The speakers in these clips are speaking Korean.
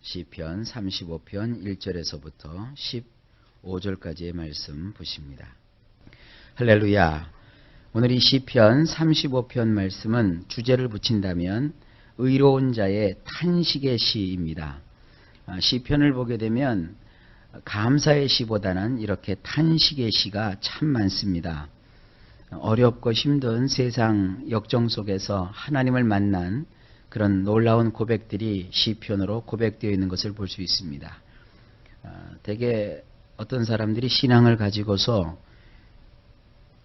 시편 35편 1절에서부터 15절까지의 말씀 보십니다. 할렐루야. 오늘 이 시편 35편 말씀은 주제를 붙인다면 의로운 자의 탄식의 시입니다. 시편을 보게 되면 감사의 시보다는 이렇게 탄식의 시가 참 많습니다. 어렵고 힘든 세상 역정 속에서 하나님을 만난 그런 놀라운 고백들이 시편으로 고백되어 있는 것을 볼 수 있습니다. 대개 어떤 사람들이 신앙을 가지고서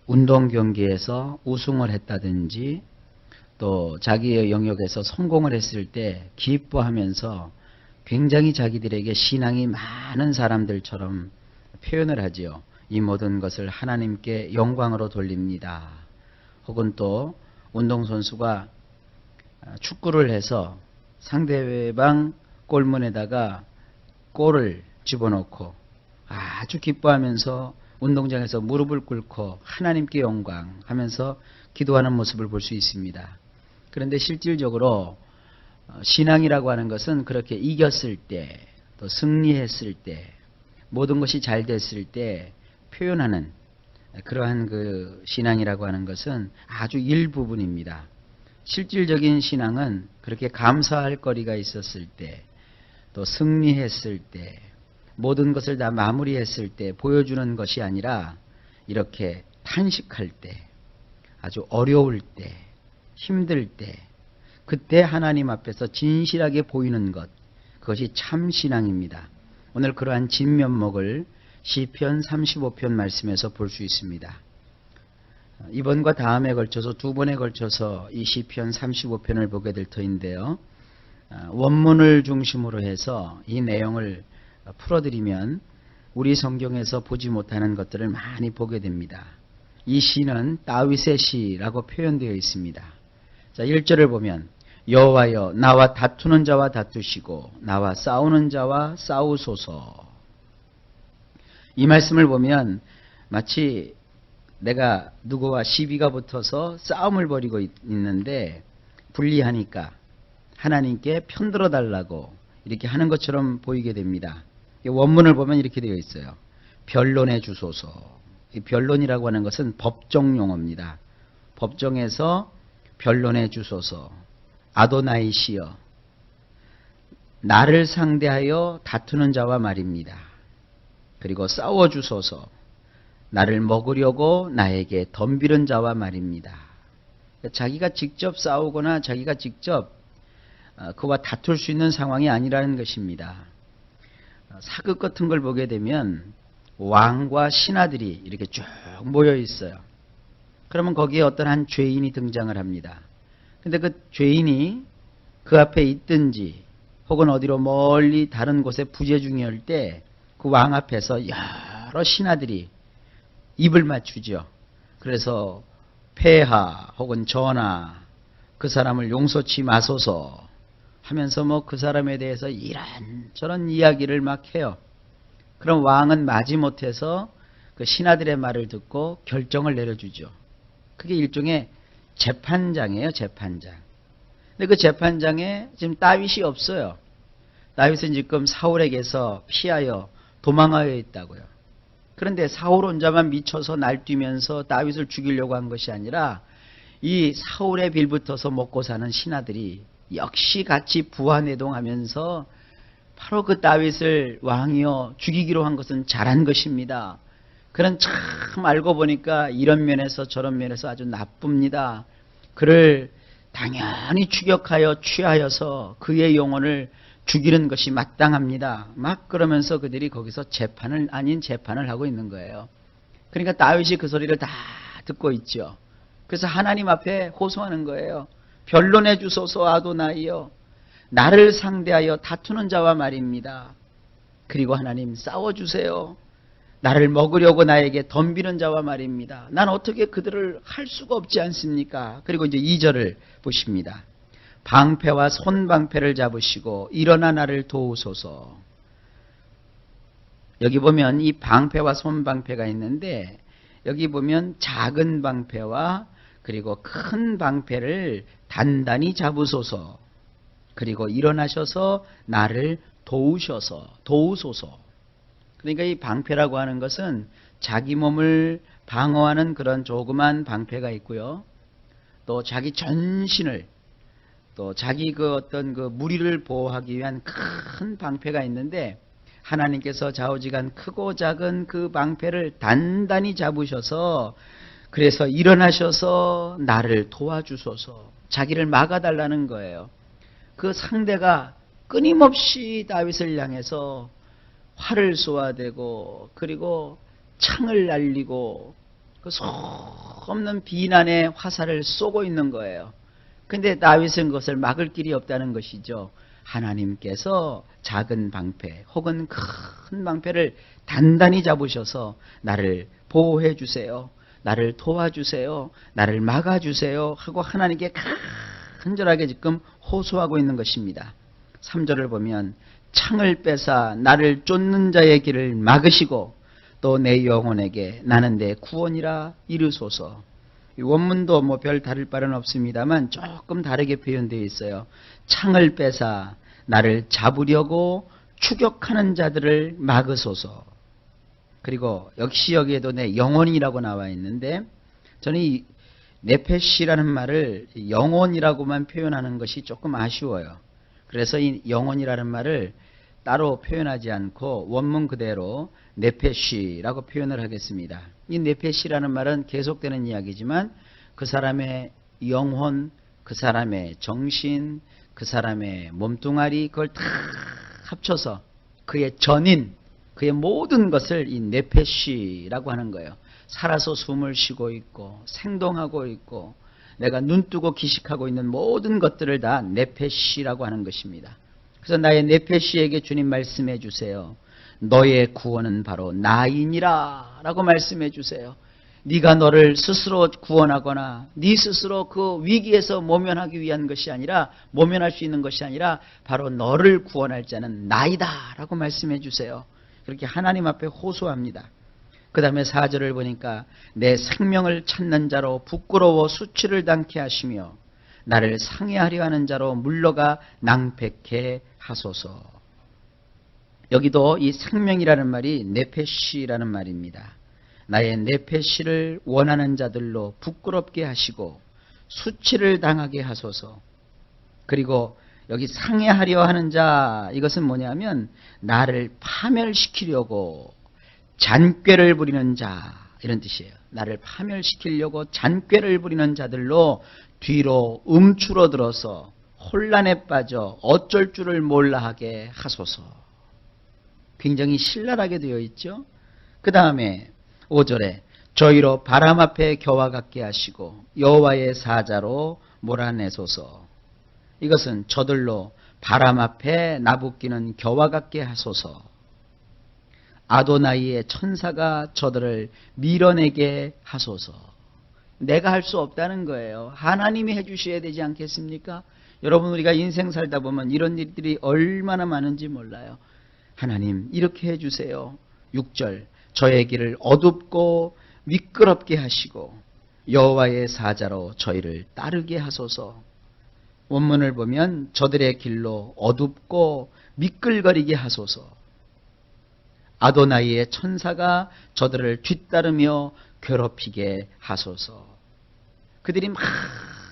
운동 경기에서 우승을 했다든지 또 자기의 영역에서 성공을 했을 때 기뻐하면서 굉장히 자기들에게 신앙이 많은 사람들처럼 표현을 하지요. 이 모든 것을 하나님께 영광으로 돌립니다. 혹은 또 운동선수가 축구를 해서 상대방 골문에다가 골을 집어넣고 아주 기뻐하면서 운동장에서 무릎을 꿇고 하나님께 영광 하면서 기도하는 모습을 볼 수 있습니다. 그런데 실질적으로 신앙이라고 하는 것은 그렇게 이겼을 때 또 승리했을 때 모든 것이 잘 됐을 때 표현하는 그러한 그 신앙이라고 하는 것은 아주 일부분입니다. 실질적인 신앙은 그렇게 감사할 거리가 있었을 때 또 승리했을 때 모든 것을 다 마무리했을 때 보여주는 것이 아니라 이렇게 탄식할 때 아주 어려울 때 힘들 때 그때 하나님 앞에서 진실하게 보이는 것 그것이 참 신앙입니다. 오늘 그러한 진면목을 시편 35편 말씀에서 볼 수 있습니다. 이번과 다음에 걸쳐서 두 번에 걸쳐서 이 시편 35편을 보게 될 터인데요. 원문을 중심으로 해서 이 내용을 풀어드리면 우리 성경에서 보지 못하는 것들을 많이 보게 됩니다. 이 시는 다윗의 시라고 표현되어 있습니다. 자, 1절을 보면 여호와여 나와 다투는 자와 다투시고 나와 싸우는 자와 싸우소서. 이 말씀을 보면 마치 내가 누구와 시비가 붙어서 싸움을 벌이고 있는데 불리하니까 하나님께 편들어 달라고 이렇게 하는 것처럼 보이게 됩니다. 원문을 보면 이렇게 되어 있어요. 변론해 주소서. 이 변론이라고 하는 것은 법정 용어입니다. 법정에서 변론해 주소서. 아도나이시여 나를 상대하여 다투는 자와 말입니다. 그리고 싸워 주소서. 나를 먹으려고 나에게 덤비는 자와 말입니다. 자기가 직접 싸우거나 자기가 직접 그와 다툴 수 있는 상황이 아니라는 것입니다. 사극 같은 걸 보게 되면 왕과 신하들이 이렇게 쭉 모여 있어요. 그러면 거기에 어떤 한 죄인이 등장을 합니다. 근데 그 죄인이 그 앞에 있든지 혹은 어디로 멀리 다른 곳에 부재 중이할 때 그 왕 앞에서 여러 신하들이 입을 맞추죠. 그래서 폐하 혹은 전하 그 사람을 용서치 마소서 하면서 뭐 그 사람에 대해서 이런저런 이야기를 막 해요. 그럼 왕은 마지못해서 그 신하들의 말을 듣고 결정을 내려주죠. 그게 일종의 재판장이에요. 재판장. 근데 그 재판장에 지금 다윗이 없어요. 다윗은 지금 사울에게서 피하여 도망하여 있다고요. 그런데 사울 혼자만 미쳐서 날뛰면서 다윗을 죽이려고 한 것이 아니라 이 사울에 빌붙어서 먹고 사는 신하들이 역시 같이 부하내동하면서 바로 그 다윗을 왕이여 죽이기로 한 것은 잘한 것입니다. 그는 참 알고 보니까 이런 면에서 저런 면에서 아주 나쁩니다. 그를 당연히 추격하여 취하여서 그의 영혼을 죽이는 것이 마땅합니다. 막 그러면서 그들이 거기서 재판을 아닌 재판을 하고 있는 거예요. 그러니까 다윗이 그 소리를 다 듣고 있죠. 그래서 하나님 앞에 호소하는 거예요. 변론해 주소서 아도나이여 나를 상대하여 다투는 자와 말입니다. 그리고 하나님 싸워주세요. 나를 먹으려고 나에게 덤비는 자와 말입니다. 난 어떻게 그들을 할 수가 없지 않습니까? 그리고 이제 2절을 보십니다. 방패와 손방패를 잡으시고 일어나 나를 도우소서. 여기 보면 이 방패와 손방패가 있는데 여기 보면 작은 방패와 그리고 큰 방패를 단단히 잡으소서. 그리고 일어나셔서 나를 도우소서. 그러니까 이 방패라고 하는 것은 자기 몸을 방어하는 그런 조그만 방패가 있고요. 또 자기 전신을, 또 자기 그 어떤 그 무리를 보호하기 위한 큰 방패가 있는데, 하나님께서 좌우지간 크고 작은 그 방패를 단단히 잡으셔서, 그래서 일어나셔서 나를 도와주소서, 자기를 막아달라는 거예요. 그 상대가 끊임없이 다윗을 향해서 활을 쏘아대고, 그리고 창을 날리고, 그 소없는 비난의 화살을 쏘고 있는 거예요. 근데 다윗은 그것을 막을 길이 없다는 것이죠. 하나님께서 작은 방패 혹은 큰 방패를 단단히 잡으셔서 나를 보호해 주세요, 나를 도와주세요, 나를 막아주세요 하고 하나님께 간절하게 지금 호소하고 있는 것입니다. 3절을 보면 창을 빼사 나를 쫓는 자의 길을 막으시고 또 내 영혼에게 나는 내 구원이라 이르소서. 이 원문도 뭐 별 다를 바는 없습니다만 조금 다르게 표현되어 있어요. 창을 빼사 나를 잡으려고 추격하는 자들을 막으소서. 그리고 역시 여기에도 내 영혼이라고 나와 있는데, 저는 이 네페시라는 말을 영혼이라고만 표현하는 것이 조금 아쉬워요. 그래서 이 영혼이라는 말을 따로 표현하지 않고 원문 그대로 네페시라고 표현을 하겠습니다. 이 네페시라는 말은 계속되는 이야기지만 그 사람의 영혼, 그 사람의 정신, 그 사람의 몸뚱아리, 그걸 다 합쳐서 그의 전인, 그의 모든 것을 이 네페시라고 하는 거예요. 살아서 숨을 쉬고 있고 생동하고 있고 내가 눈뜨고 기식하고 있는 모든 것들을 다 네페시라고 하는 것입니다. 그래서 나의 네페시에게 주님 말씀해 주세요. 너의 구원은 바로 나이니라 라고 말씀해 주세요. 네가 너를 스스로 구원하거나 네 스스로 그 위기에서 모면하기 위한 것이 아니라, 모면할 수 있는 것이 아니라 바로 너를 구원할 자는 나이다 라고 말씀해 주세요. 그렇게 하나님 앞에 호소합니다. 그 다음에 4절을 보니까 내 생명을 찾는 자로 부끄러워 수치를 당케 하시며 나를 상해하려 하는 자로 물러가 낭패케 하소서. 여기도 이 생명이라는 말이 네페시라는 말입니다. 나의 네페시를 원하는 자들로 부끄럽게 하시고 수치를 당하게 하소서. 그리고 여기 상해하려 하는 자, 이것은 뭐냐면 나를 파멸시키려고 잔꾀를 부리는 자, 이런 뜻이에요. 나를 파멸시키려고 잔꾀를 부리는 자들로 뒤로 움츠러들어서 혼란에 빠져 어쩔 줄을 몰라 하게 하소서. 굉장히 신랄하게 되어 있죠. 그 다음에 5절에 저희로 바람 앞에 겨와 같게 하시고 여호와의 사자로 몰아내소서. 이것은 저들로 바람 앞에 나부끼는 겨와 같게 하소서. 아도나이의 천사가 저들을 밀어내게 하소서. 내가 할 수 없다는 거예요. 하나님이 해주셔야 되지 않겠습니까? 여러분, 우리가 인생 살다 보면 이런 일들이 얼마나 많은지 몰라요. 하나님 이렇게 해주세요. 6절 저의 길을 어둡고 미끄럽게 하시고 여호와의 사자로 저희를 따르게 하소서. 원문을 보면 저들의 길로 어둡고 미끌거리게 하소서. 아도나이의 천사가 저들을 뒤따르며 괴롭히게 하소서. 그들이 막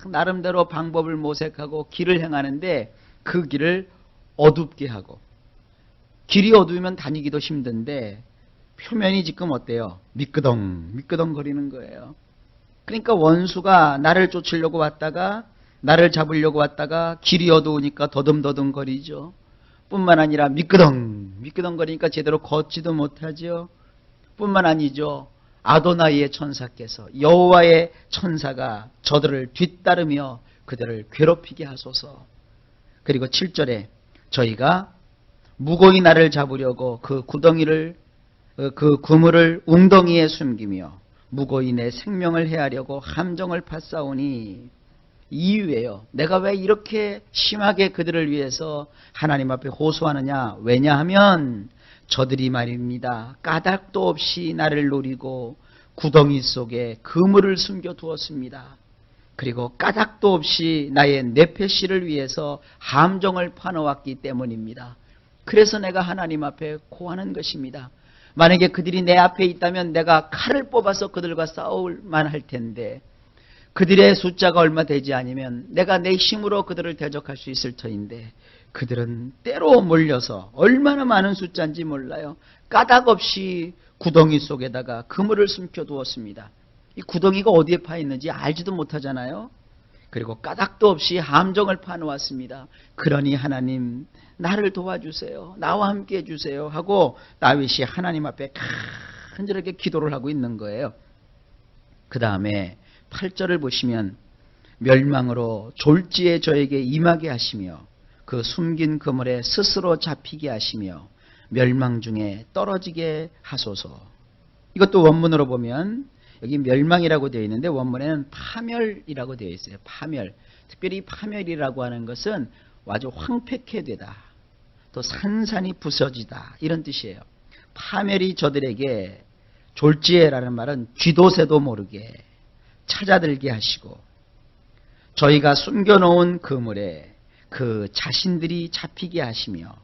나름대로 방법을 모색하고 길을 행하는데 그 길을 어둡게 하고, 길이 어두우면 다니기도 힘든데 표면이 지금 어때요? 미끄덩 거리는 거예요. 그러니까 원수가 나를 쫓으려고 왔다가, 나를 잡으려고 왔다가 길이 어두우니까 더듬더듬 거리죠. 뿐만 아니라 미끄덩 거리니까 제대로 걷지도 못하죠. 뿐만 아니죠. 아도나이의 천사께서, 여호와의 천사가 저들을 뒤따르며 그들을 괴롭히게 하소서. 그리고 7절에 저희가 무고히 나를 잡으려고 그 그물을 웅덩이에 숨기며 무고히 내 생명을 해하려고 함정을 팠사오니. 이유예요. 내가 왜 이렇게 심하게 그들을 위해서 하나님 앞에 호소하느냐? 왜냐하면 저들이 말입니다. 까닭도 없이 나를 노리고 구덩이 속에 그물을 숨겨두었습니다. 그리고 까닭도 없이 나의 네페시를 위해서 함정을 파놓았기 때문입니다. 그래서 내가 하나님 앞에 고하는 것입니다. 만약에 그들이 내 앞에 있다면 내가 칼을 뽑아서 그들과 싸울 만할 텐데 그들의 숫자가 얼마 되지 않으면 내가 내 힘으로 그들을 대적할 수 있을 터인데 그들은 때로 몰려서 얼마나 많은 숫자인지 몰라요. 까닭 없이 구덩이 속에다가 그물을 숨겨두었습니다. 이 구덩이가 어디에 파 있는지 알지도 못하잖아요. 그리고 까닭도 없이 함정을 파놓았습니다. 그러니 하나님 나를 도와주세요. 나와 함께 해주세요 하고 다윗이 하나님 앞에 간절하게 기도를 하고 있는 거예요. 그 다음에 8절을 보시면 멸망으로 졸지에 저에게 임하게 하시며 그 숨긴 그물에 스스로 잡히게 하시며 멸망 중에 떨어지게 하소서. 이것도 원문으로 보면 여기 멸망이라고 되어 있는데 원문에는 파멸이라고 되어 있어요. 파멸. 특별히 파멸이라고 하는 것은 아주 황폐케 되다. 또 산산이 부서지다. 이런 뜻이에요. 파멸이 저들에게 졸지에라는 말은 쥐도새도 모르게 찾아들게 하시고 저희가 숨겨놓은 그물에 그 자신들이 잡히게 하시며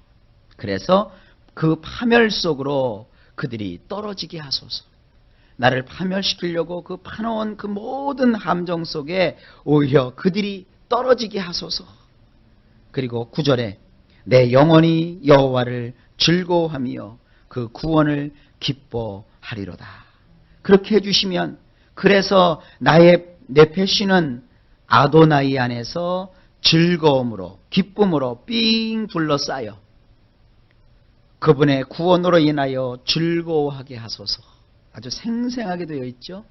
그래서 그 파멸 속으로 그들이 떨어지게 하소서. 나를 파멸시키려고 그 파놓은 그 모든 함정 속에 오히려 그들이 떨어지게 하소서. 그리고 9절에 내 영혼이 여호와를 즐거워하며 그 구원을 기뻐하리로다. 그렇게 해주시면 그래서 내 패시는 아도나이 안에서 즐거움으로 기쁨으로 삥 둘러싸여 그분의 구원으로 인하여 즐거워하게 하소서. 아주 생생하게 되어 있죠.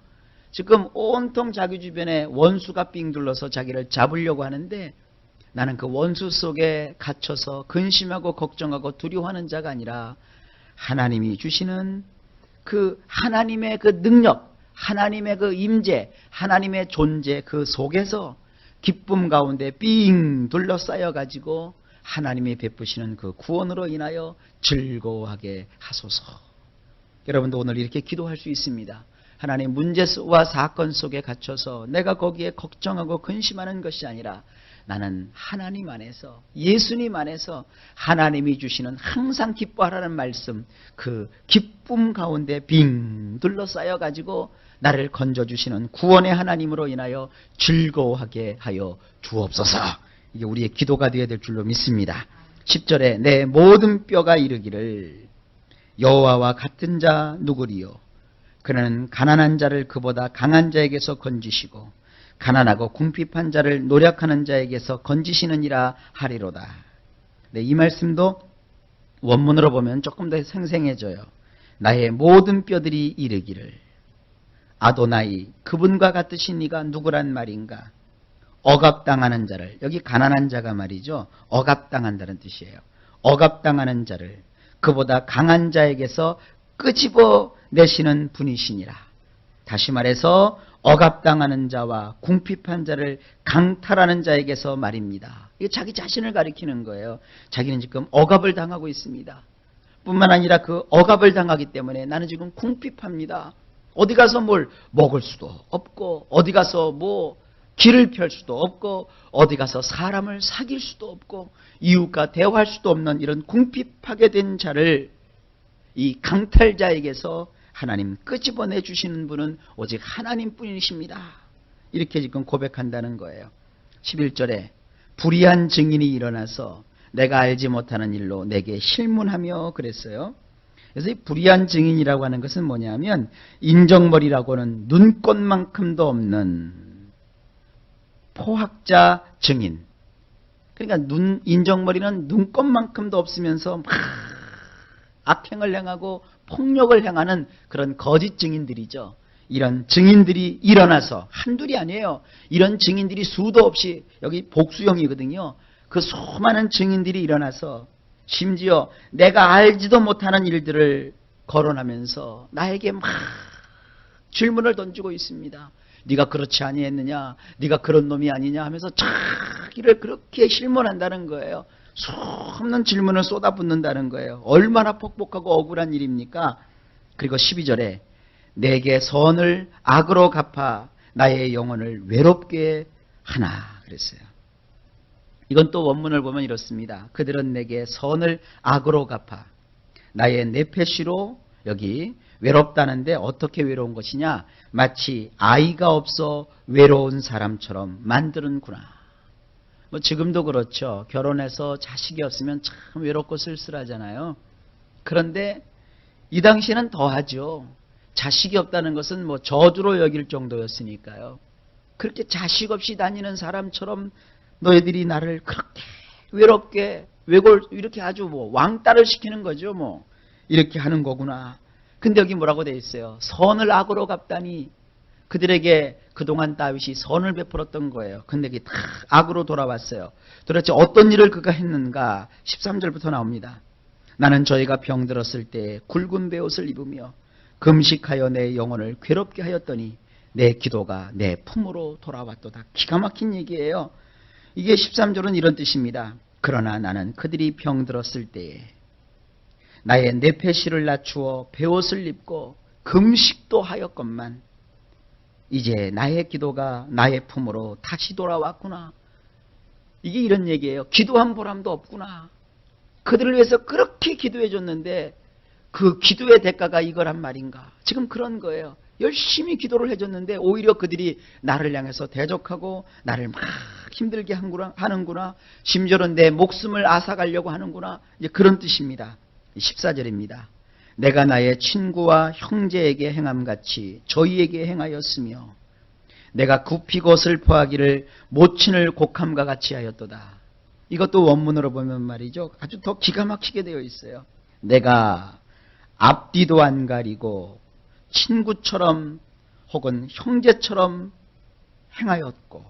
지금 온통 자기 주변에 원수가 삥 둘러서 자기를 잡으려고 하는데 나는 그 원수 속에 갇혀서 근심하고 걱정하고 두려워하는 자가 아니라 하나님이 주시는 그 하나님의 그 능력, 하나님의 그 임재, 하나님의 존재 그 속에서 기쁨 가운데 삥 둘러싸여 가지고 하나님이 베푸시는 그 구원으로 인하여 즐거워하게 하소서. 여러분도 오늘 이렇게 기도할 수 있습니다. 하나님 문제와 사건 속에 갇혀서 내가 거기에 걱정하고 근심하는 것이 아니라 나는 하나님 안에서 예수님 안에서 하나님이 주시는 항상 기뻐하라는 말씀 그 기쁨 가운데 빙 둘러싸여 가지고 나를 건져주시는 구원의 하나님으로 인하여 즐거워하게 하여 주옵소서. 이게 우리의 기도가 되어야 될 줄로 믿습니다. 10절에 내 모든 뼈가 이르기를 여호와와 같은 자 누구리요 그는 가난한 자를 그보다 강한 자에게서 건지시고 가난하고 궁핍한 자를 노력하는 자에게서 건지시느니라 하리로다. 네, 이 말씀도 원문으로 보면 조금 더 생생해져요. 나의 모든 뼈들이 이르기를 아도나이 그분과 같으신 이가 누구란 말인가. 억압당하는 자를, 여기 가난한 자가 말이죠. 억압당한다는 뜻이에요. 억압당하는 자를 그보다 강한 자에게서 끄집어내시는 분이시니라. 다시 말해서 억압당하는 자와 궁핍한 자를 강탈하는 자에게서 말입니다. 이게 자기 자신을 가리키는 거예요. 자기는 지금 억압을 당하고 있습니다. 뿐만 아니라 그 억압을 당하기 때문에 나는 지금 궁핍합니다. 어디 가서 뭘 먹을 수도 없고 어디 가서 뭐 길을 펼 수도 없고 어디 가서 사람을 사귈 수도 없고 이웃과 대화할 수도 없는 이런 궁핍하게 된 자를 이 강탈자에게서 하나님 끄집어내 주시는 분은 오직 하나님뿐이십니다. 이렇게 지금 고백한다는 거예요. 11절에 불의한 증인이 일어나서 내가 알지 못하는 일로 내게 실문하며 그랬어요. 그래서 이 불의한 증인이라고 하는 것은 뭐냐면 인정머리라고는 눈꽃만큼도 없는 포학자 증인. 그러니까 인정머리는 눈꽃만큼도 없으면서 막 악행을 행하고 폭력을 행하는 그런 거짓 증인들이죠. 이런 증인들이 일어나서 한둘이 아니에요. 이런 증인들이 수도 없이 여기 복수형이거든요. 그 수많은 증인들이 일어나서 심지어 내가 알지도 못하는 일들을 거론하면서 나에게 막 질문을 던지고 있습니다. 네가 그렇지 아니했느냐? 네가 그런 놈이 아니냐? 하면서 자기를 그렇게 실문한다는 거예요. 수없는 질문을 쏟아붓는다는 거예요. 얼마나 폭복하고 억울한 일입니까? 그리고 12절에 내게 선을 악으로 갚아 나의 영혼을 외롭게 하나 그랬어요. 이건 또 원문을 보면 이렇습니다. 그들은 내게 선을 악으로 갚아 나의 내패시로, 여기 외롭다는데 어떻게 외로운 것이냐? 마치 아이가 없어 외로운 사람처럼 만드는구나. 뭐 지금도 그렇죠. 결혼해서 자식이 없으면 참 외롭고 쓸쓸하잖아요. 그런데 이 당시에는 더하죠. 자식이 없다는 것은 뭐 저주로 여길 정도였으니까요. 그렇게 자식 없이 다니는 사람처럼 너희들이 나를 그렇게 외롭게 이렇게 아주 뭐 왕따를 시키는 거죠. 뭐 이렇게 하는 거구나. 근데 여기 뭐라고 되어 있어요? 선을 악으로 갚다니. 그들에게 그동안 다윗이 선을 베풀었던 거예요. 근데 그게 다 악으로 돌아왔어요. 도대체 어떤 일을 그가 했는가? 13절부터 나옵니다. 나는 저희가 병들었을 때 굵은 베옷을 입으며 금식하여 내 영혼을 괴롭게 하였더니 내 기도가 내 품으로 돌아왔도다. 기가 막힌 얘기예요. 이게 13절은 이런 뜻입니다. 그러나 나는 그들이 병들었을 때에 나의 내패시를 낮추어 베옷을 입고 금식도 하였건만 이제 나의 기도가 나의 품으로 다시 돌아왔구나. 이게 이런 얘기예요. 기도한 보람도 없구나. 그들을 위해서 그렇게 기도해 줬는데 그 기도의 대가가 이거란 말인가. 지금 그런 거예요. 열심히 기도를 해줬는데 오히려 그들이 나를 향해서 대적하고 나를 막 힘들게 하는구나. 심지어는 내 목숨을 앗아가려고 하는구나. 이제 그런 뜻입니다. 14절입니다. 내가 나의 친구와 형제에게 행함같이 저희에게 행하였으며 내가 굽히고 슬퍼하기를 모친을 곡함과 같이 하였도다. 이것도 원문으로 보면 말이죠. 아주 더 기가 막히게 되어 있어요. 내가 앞뒤도 안 가리고 친구처럼 혹은 형제처럼 행하였고,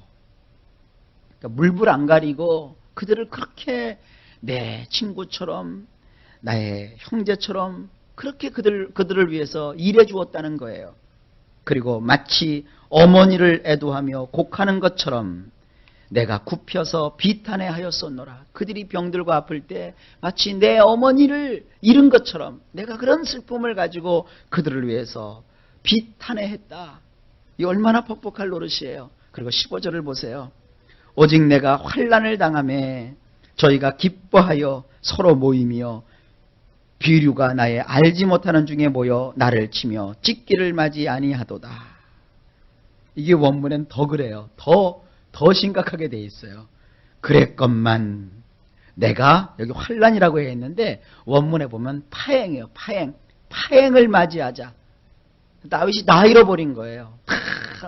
그러니까 물불 안 가리고 그들을 그렇게 내 친구처럼 나의 형제처럼 그렇게 그들을 위해서 일해 주었다는 거예요. 그리고 마치 어머니를 애도하며 곡하는 것처럼 내가 굽혀서 비탄해 하였었노라. 그들이 병들고 아플 때 마치 내 어머니를 잃은 것처럼 내가 그런 슬픔을 가지고 그들을 위해서 비탄해 했다. 이 얼마나 퍽퍽할 노릇이에요. 그리고 15절을 보세요. 오직 내가 환난을 당하매 저희가 기뻐하여 서로 모이며 비류가 나의 알지 못하는 중에 모여 나를 치며 찢기를 맞이 아니하도다. 이게 원문엔 더 그래요. 더 심각하게 돼 있어요. 그랬건만 내가 여기 환난이라고 했는데 원문에 보면 파행이에요. 파행을 맞이하자. 다윗이 다 잃어버린 거예요.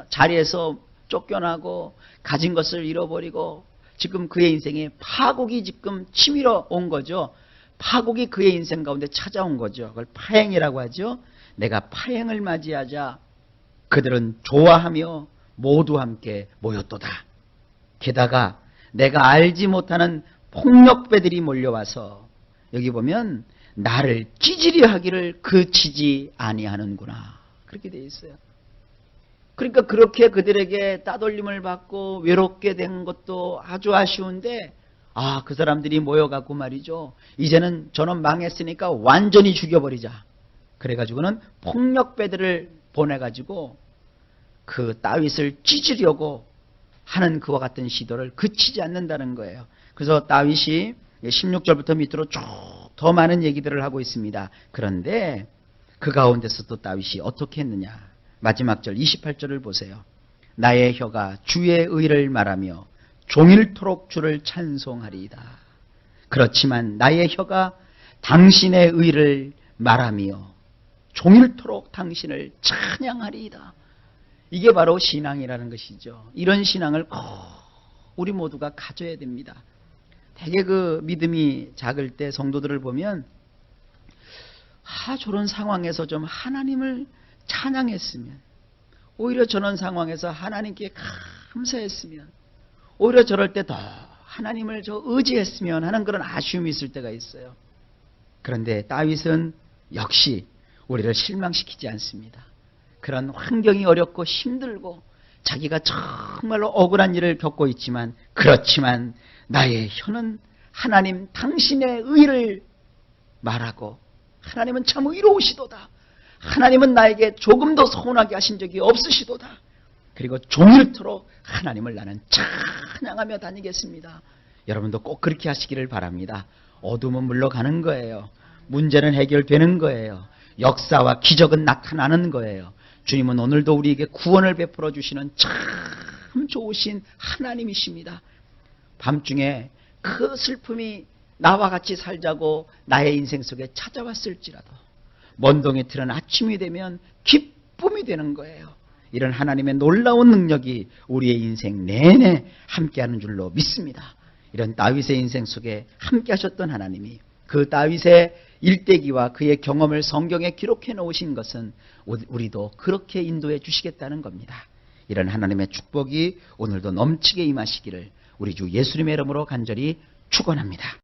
자리에서 쫓겨나고 가진 것을 잃어버리고 지금 그의 인생에 파국이 지금 치밀어 온 거죠. 파국이 그의 인생 가운데 찾아온 거죠. 그걸 파행이라고 하죠. 내가 파행을 맞이하자 그들은 좋아하며 모두 함께 모였도다. 게다가 내가 알지 못하는 폭력배들이 몰려와서 여기 보면 나를 찌질이 하기를 그치지 아니하는구나. 그렇게 되어 있어요. 그러니까 그렇게 그들에게 따돌림을 받고 외롭게 된 것도 아주 아쉬운데 그 사람들이 모여갖고 말이죠. 이제는 저는 망했으니까 완전히 죽여버리자. 그래가지고는 폭력배들을 보내가지고 그 다윗을 찢으려고 하는 그와 같은 시도를 그치지 않는다는 거예요. 그래서 다윗이 16절부터 밑으로 쭉 더 많은 얘기들을 하고 있습니다. 그런데 그 가운데서 또 다윗이 어떻게 했느냐. 마지막 절 28절을 보세요. 나의 혀가 주의 의를 말하며 종일토록 주를 찬송하리이다. 그렇지만 나의 혀가 당신의 의를 말하며 종일토록 당신을 찬양하리이다. 이게 바로 신앙이라는 것이죠. 이런 신앙을 꼭 우리 모두가 가져야 됩니다. 되게 그 믿음이 작을 때 성도들을 보면 저런 상황에서 좀 하나님을 찬양했으면, 오히려 저런 상황에서 하나님께 감사했으면, 오히려 저럴 때 더 하나님을 의지했으면 하는 그런 아쉬움이 있을 때가 있어요. 그런데 다윗은 역시 우리를 실망시키지 않습니다. 그런 환경이 어렵고 힘들고 자기가 정말로 억울한 일을 겪고 있지만, 그렇지만 나의 혀는 하나님 당신의 의를 말하고 하나님은 참 의로우시도다. 하나님은 나에게 조금 더 서운하게 하신 적이 없으시도다. 그리고 종일토록 하나님을 나는 찬양하며 다니겠습니다. 여러분도 꼭 그렇게 하시기를 바랍니다. 어둠은 물러가는 거예요. 문제는 해결되는 거예요. 역사와 기적은 나타나는 거예요. 주님은 오늘도 우리에게 구원을 베풀어 주시는 참 좋으신 하나님이십니다. 밤중에 그 슬픔이 나와 같이 살자고 나의 인생 속에 찾아왔을지라도 먼 동에 트는 아침이 되면 기쁨이 되는 거예요. 이런 하나님의 놀라운 능력이 우리의 인생 내내 함께하는 줄로 믿습니다. 이런 다윗의 인생 속에 함께하셨던 하나님이 그 다윗의 일대기와 그의 경험을 성경에 기록해 놓으신 것은 우리도 그렇게 인도해 주시겠다는 겁니다. 이런 하나님의 축복이 오늘도 넘치게 임하시기를 우리 주 예수님의 이름으로 간절히 축원합니다.